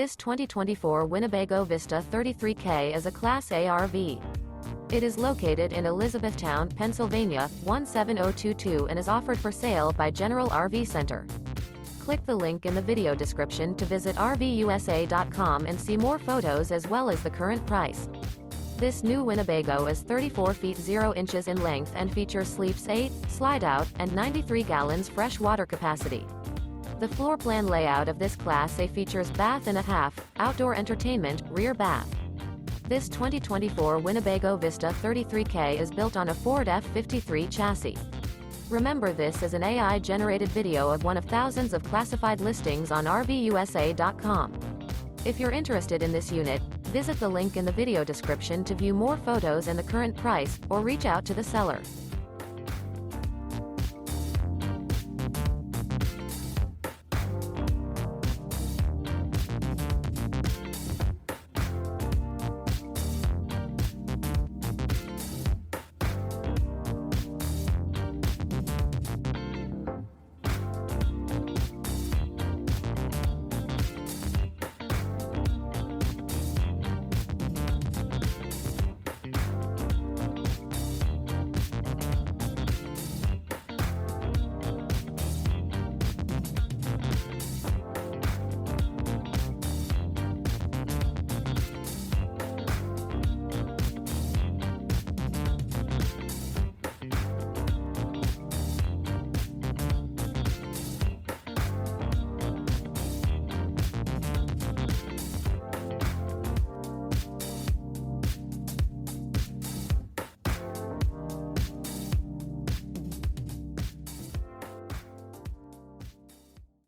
This 2024 Winnebago Vista 33K is a Class A RV. It is located in Elizabethtown, Pennsylvania, 17022 and is offered for sale by General RV Center. Click the link in the video description to visit RVUSA.com and see more photos as well as the current price. This new Winnebago is 34 feet 0 inches in length and features sleeps 8, slide-out, and 93 gallons fresh water capacity. The floor plan layout of this Class A features bath and a half, outdoor entertainment, rear bath. This 2024 Winnebago Vista 33K is built on a Ford F53 chassis. Remember, this is an AI-generated video of one of thousands of classified listings on RVUSA.com. If you're interested in this unit, visit the link in the video description to view more photos and the current price, or reach out to the seller.